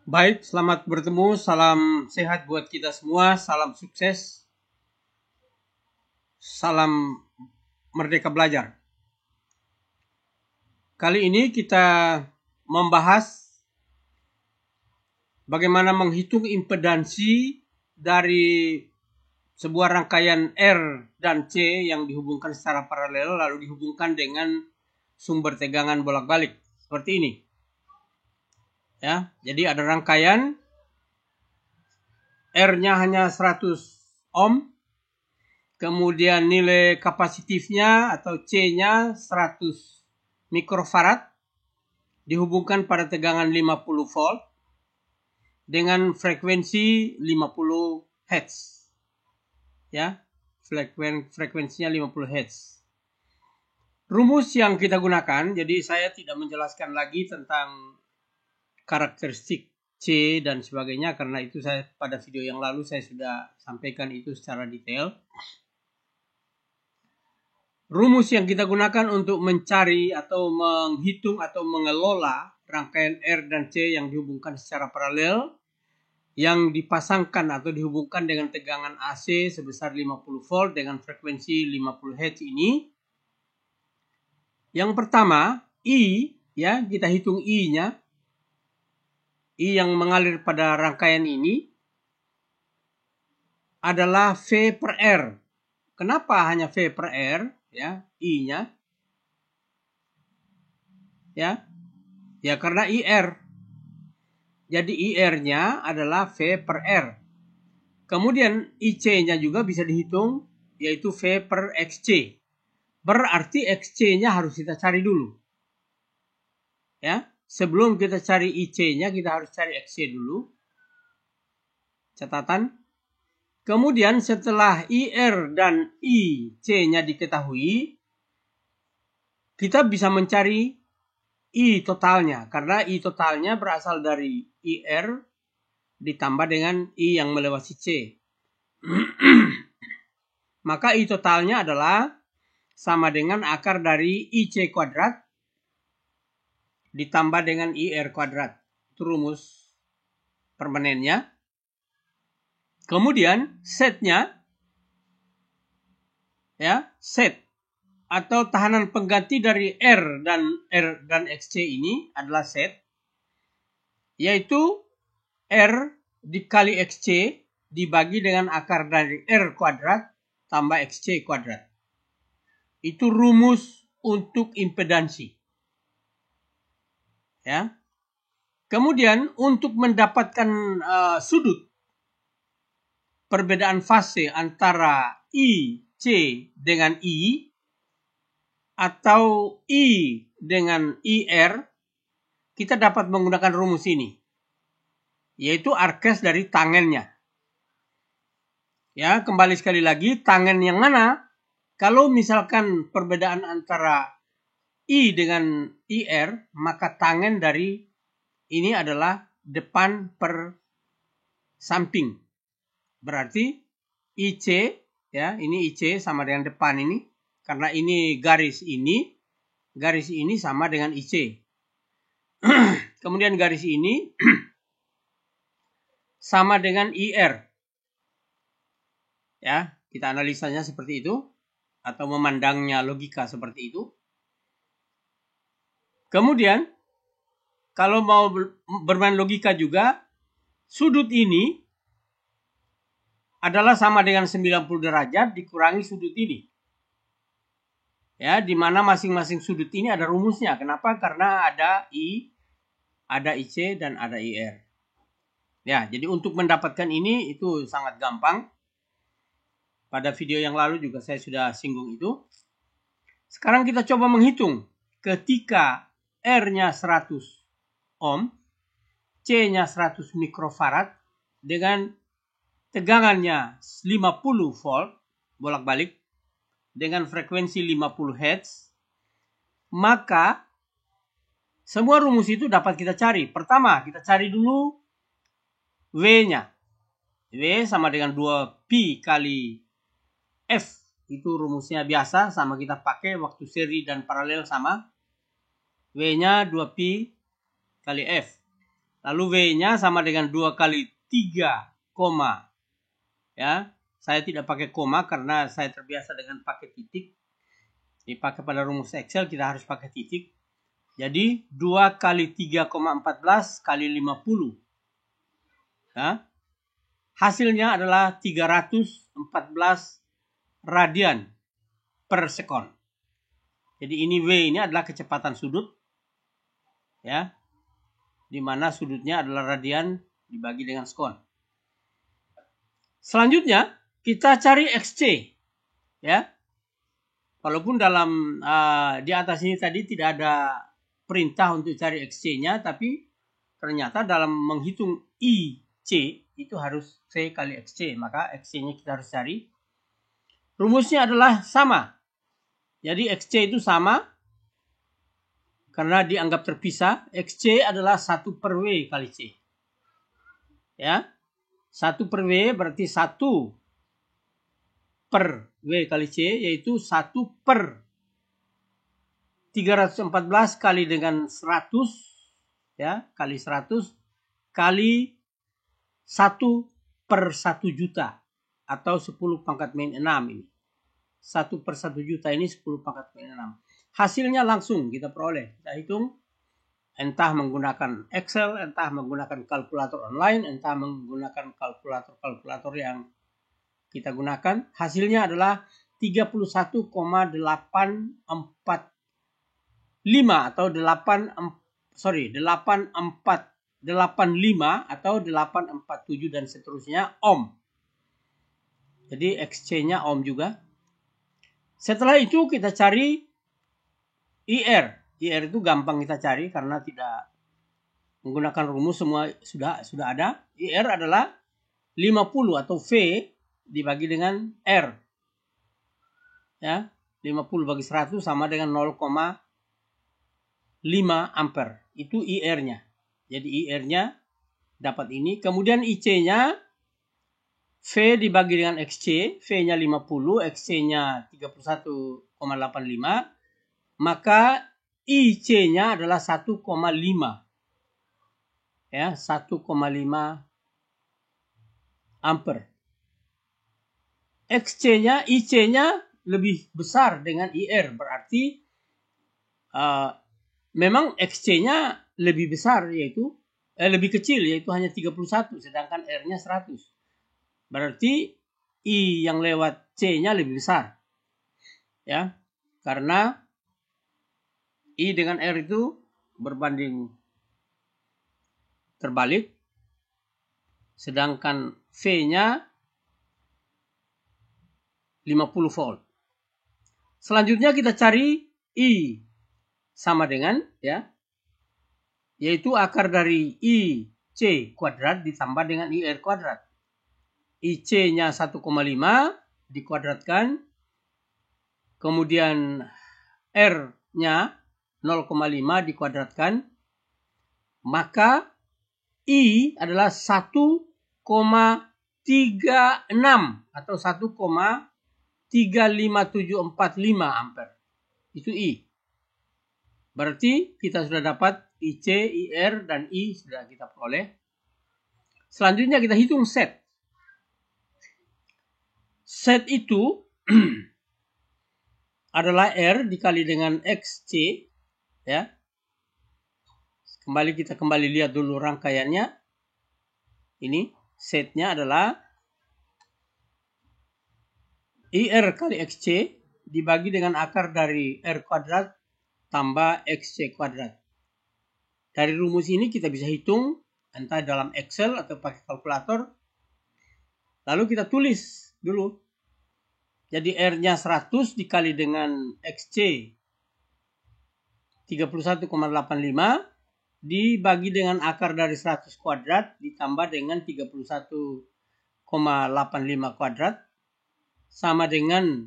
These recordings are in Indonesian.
Baik, selamat bertemu. Salam sehat buat kita semua. Salam sukses. Salam merdeka belajar. Kali ini kita membahas bagaimana menghitung impedansi dari sebuah rangkaian R dan C yang dihubungkan secara paralel lalu dihubungkan dengan sumber tegangan bolak-balik seperti ini. Ya, jadi ada rangkaian R-nya hanya 100 ohm, kemudian nilai kapasitifnya atau C-nya 100 mikrofarad, dihubungkan pada tegangan 50 volt dengan frekuensi 50 Hz. Ya, frekuensinya 50 Hz. Rumus yang kita gunakan, jadi saya tidak menjelaskan lagi tentang karakteristik C dan sebagainya karena itu saya pada video yang lalu saya sudah sampaikan itu secara detail. Rumus yang kita gunakan untuk mencari atau menghitung atau mengelola rangkaian R dan C yang dihubungkan secara paralel yang dipasangkan atau dihubungkan dengan tegangan AC sebesar 50 volt dengan frekuensi 50 Hz ini. Yang pertama, I, ya, kita hitung I-nya. I yang mengalir pada rangkaian ini adalah V per R. Kenapa hanya V per R? Ya, I-nya. Ya, karena IR. Jadi IR-nya adalah V per R. Kemudian IC-nya juga bisa dihitung, yaitu V per XC. Berarti XC-nya harus kita cari dulu. Ya. Sebelum kita cari IC-nya, kita harus cari XC dulu. Catatan. Kemudian setelah IR dan IC-nya diketahui, kita bisa mencari I totalnya. Karena I totalnya berasal dari IR ditambah dengan I yang melewati C. Maka I totalnya adalah sama dengan akar dari IC kuadrat ditambah dengan IR kuadrat. Itu rumus permanennya. Kemudian setnya, ya, set atau tahanan pengganti dari R dan XC ini adalah set, yaitu R dikali XC dibagi dengan akar dari R kuadrat tambah XC kuadrat. Itu rumus untuk impedansi. Ya. Kemudian untuk mendapatkan sudut perbedaan fase antara IC dengan I atau I dengan IR, kita dapat menggunakan rumus ini, yaitu arkes dari tangennya. Ya, kembali sekali lagi, tangen yang mana? Kalau misalkan perbedaan antara I dengan IR, maka tangen dari ini adalah depan per samping. Berarti IC, ya, ini IC sama dengan depan ini. Karena ini garis ini sama dengan IC. Kemudian garis ini sama dengan IR. Ya, kita analisanya seperti itu. Atau memandangnya logika seperti itu. Kemudian, kalau mau bermain logika juga, sudut ini adalah sama dengan 90 derajat dikurangi sudut ini. Ya, di mana masing-masing sudut ini ada rumusnya. Kenapa? Karena ada I, ada IC, dan ada IR. Ya, jadi untuk mendapatkan ini itu sangat gampang. Pada video yang lalu juga saya sudah singgung itu. Sekarang kita coba menghitung. Ketika R-nya 100 ohm, C-nya 100 mikrofarad, dengan tegangannya 50 volt, bolak-balik, dengan frekuensi 50 Hz, maka semua rumus itu dapat kita cari. Pertama, kita cari dulu W-nya. W sama dengan 2Pi kali F. Itu rumusnya biasa, sama kita pakai waktu seri dan paralel sama. W-nya 2Pi kali F. Lalu W-nya sama dengan 2 kali 3, koma. Ya, saya tidak pakai koma karena saya terbiasa dengan pakai titik. Dipakai pada rumus Excel kita harus pakai titik. Jadi 2 kali 3,14 kali 50. Ya. Hasilnya adalah 314 radian per sekon. Jadi ini W ini adalah kecepatan sudut. Ya. Di mana sudutnya adalah radian dibagi dengan sekon. Selanjutnya kita cari XC. Ya. Walaupun dalam di atas ini tadi tidak ada perintah untuk cari XC-nya, tapi ternyata dalam menghitung IC itu harus C kali XC, maka XC-nya kita harus cari. Rumusnya adalah sama. Jadi XC itu sama karena dianggap terpisah. XC adalah 1 per W kali C. Ya. 1 per W berarti 1 per W kali C, yaitu 1 per 314 kali dengan 100, ya, kali 100 kali 1 per 1 juta atau 10 pangkat min 6 ini. 1 per 1 juta ini 10 pangkat min 6. Hasilnya langsung kita peroleh. Kita hitung entah menggunakan Excel, entah menggunakan kalkulator online, entah menggunakan kalkulator yang kita gunakan. Hasilnya adalah 31,845 atau 885 atau 847 dan seterusnya ohm. Jadi XC-nya ohm juga. Setelah itu kita cari IR. IR itu gampang kita cari karena tidak menggunakan rumus, semua sudah ada. IR adalah 50 atau V dibagi dengan R. Ya, 50 bagi 100 sama dengan 0,5 ampere. Itu IR-nya. Jadi IR-nya dapat ini. Kemudian IC-nya V dibagi dengan XC. V-nya 50, XC-nya 31,85. Maka IC-nya adalah 1,5. Ya, 1,5 ampere. XC-nya, IC-nya lebih besar dengan IR. Berarti memang XC-nya lebih besar, yaitu lebih kecil, yaitu hanya 31, sedangkan R-nya 100. Berarti I yang lewat C-nya lebih besar. Ya, karena I dengan R itu berbanding terbalik, sedangkan V-nya 50 volt. Selanjutnya kita cari I sama dengan, ya, yaitu akar dari IC kuadrat ditambah dengan IR kuadrat. IC-nya 1,5 dikuadratkan, kemudian R-nya 0,5 dikuadratkan, maka I adalah 1,36 atau 1,35745 ampere. Itu I. Berarti kita sudah dapat IC, IR, dan I sudah kita peroleh. Selanjutnya kita hitung set. Set itu adalah R dikali dengan XC. Ya. Kita kembali lihat dulu rangkaiannya. Ini setnya adalah IR kali XC dibagi dengan akar dari R kuadrat tambah XC kuadrat. Dari rumus ini kita bisa hitung entah dalam Excel atau pakai kalkulator. Lalu kita tulis dulu. Jadi R-nya 100 dikali dengan XC 31,85 dibagi dengan akar dari 100 kuadrat ditambah dengan 31,85 kuadrat sama dengan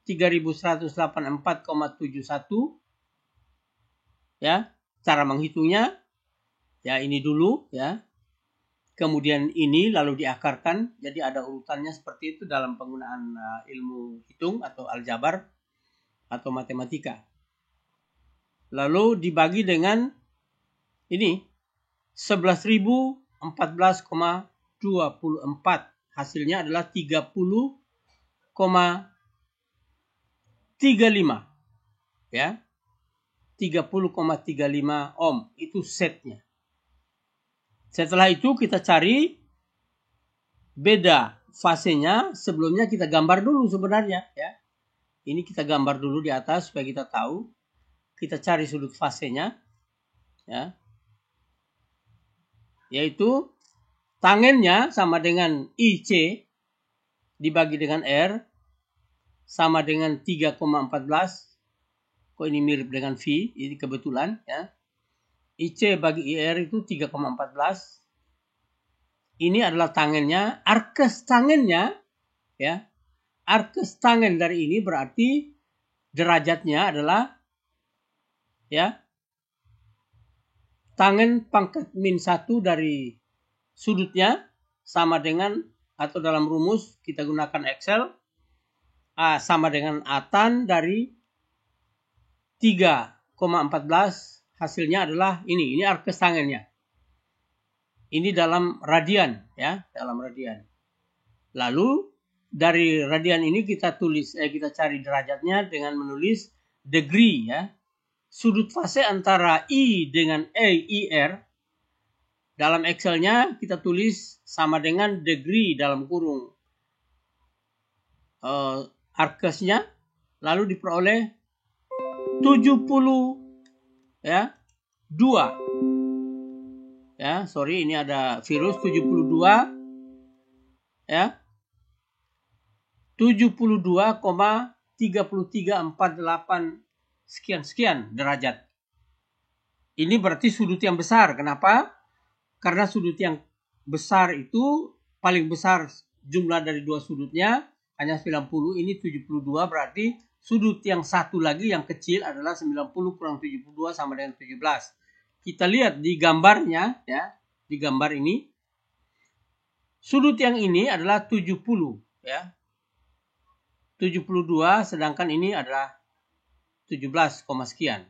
3184,71. Ya, cara menghitungnya ya ini dulu, ya. Kemudian ini lalu diakarkan, jadi ada urutannya seperti itu dalam penggunaan ilmu hitung atau aljabar atau matematika. Lalu dibagi dengan ini 11.014,24. Hasilnya adalah 30,35. Ya. 30,35 ohm. Itu setnya. Setelah itu kita cari beda fasenya. Sebelumnya kita gambar dulu sebenarnya. Ya. Ini kita gambar dulu di atas supaya kita tahu. Kita cari sudut fasenya. Ya. Yaitu tangennya sama dengan IC dibagi dengan R sama dengan 3,14. Kok ini mirip dengan V? Ini kebetulan ya. IC bagi IR itu 3,14. Ini adalah tangennya. Arkes tangennya ya. Arkes tangen dari ini berarti derajatnya adalah ya tangen pangkat min 1 dari sudutnya sama dengan, atau dalam rumus kita gunakan Excel, A sama dengan A tan dari 3,14. Hasilnya adalah ini arkes tangennya. Ini dalam radian ya, dalam radian. Lalu dari radian ini kita cari derajatnya dengan menulis degree ya. Sudut fase antara I dengan IR dalam Excelnya kita tulis sama dengan degree dalam kurung arkesnya, lalu diperoleh 70 ya 2 ya, sorry ini ada virus 72 ya 72,3348 sekian derajat. Ini berarti sudut yang besar. Kenapa? Karena sudut yang besar itu paling besar jumlah dari dua sudutnya hanya 90, ini 72, berarti sudut yang satu lagi yang kecil adalah 90 kurang 72 sama dengan 17. Kita lihat di gambarnya ya, di gambar ini sudut yang ini adalah 70 ya. 72 sedangkan ini adalah 17, sekian.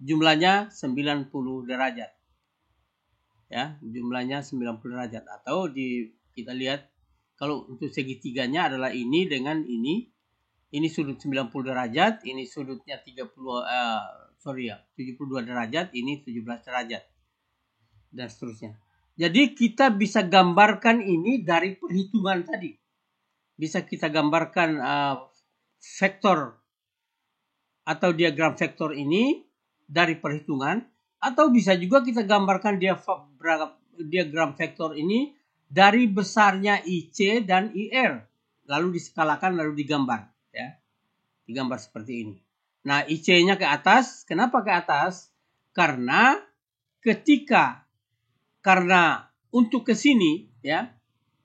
Jumlahnya 90 derajat. Ya, jumlahnya 90 derajat, atau kita lihat kalau untuk segitiganya adalah ini dengan ini. Ini sudut 90 derajat, ini sudutnya 72 derajat, ini 17 derajat. Dan seterusnya. Jadi kita bisa gambarkan ini dari perhitungan tadi. Bisa kita gambarkan vektor atau diagram vektor ini dari perhitungan, atau bisa juga kita gambarkan diagram vektor ini dari besarnya IC dan IR, lalu diskalakan lalu digambar ya. Digambar seperti ini. Nah, IC-nya ke atas. Kenapa ke atas? Karena untuk ke sini ya,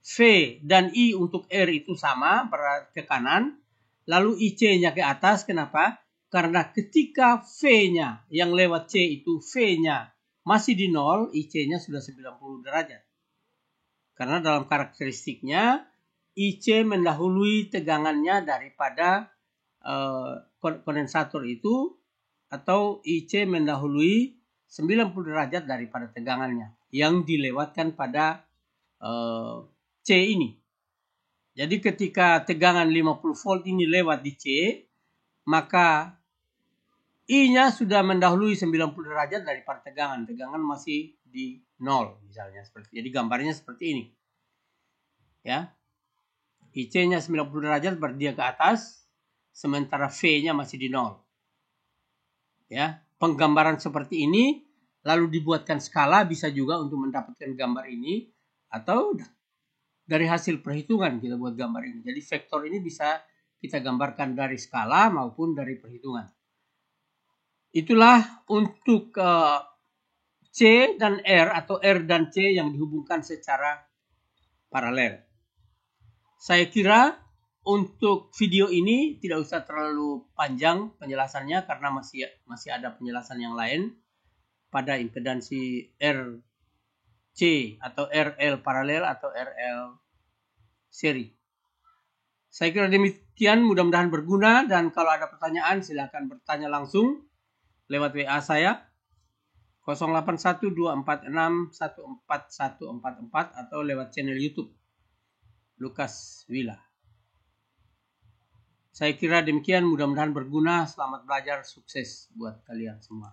V dan I untuk R itu sama ke kanan, lalu IC-nya ke atas. Kenapa? Karena ketika V-nya yang lewat C itu V-nya masih di 0, IC-nya sudah 90 derajat. Karena dalam karakteristiknya IC mendahului tegangannya daripada kondensator itu, atau IC mendahului 90 derajat daripada tegangannya yang dilewatkan pada C ini. Jadi ketika tegangan 50 volt ini lewat di C, maka I-nya sudah mendahului 90 derajat daripada tegangan. Tegangan masih di 0 misalnya seperti. Jadi gambarnya seperti ini. Ya. IC-nya 90 derajat berarti dia ke atas, sementara V-nya masih di 0. Ya, penggambaran seperti ini lalu dibuatkan skala bisa juga untuk mendapatkan gambar ini, atau dari hasil perhitungan kita buat gambar ini. Jadi vektor ini bisa kita gambarkan dari skala maupun dari perhitungan. Itulah untuk C dan R atau R dan C yang dihubungkan secara paralel. Saya kira untuk video ini tidak usah terlalu panjang penjelasannya karena masih ada penjelasan yang lain pada impedansi RC atau RL paralel atau RL seri. Saya kira demikian, mudah-mudahan berguna, dan kalau ada pertanyaan silakan bertanya langsung lewat WA saya. 081246144144 atau lewat channel YouTube Lukas Willa. Saya kira demikian, mudah-mudahan berguna. Selamat belajar, sukses buat kalian semua.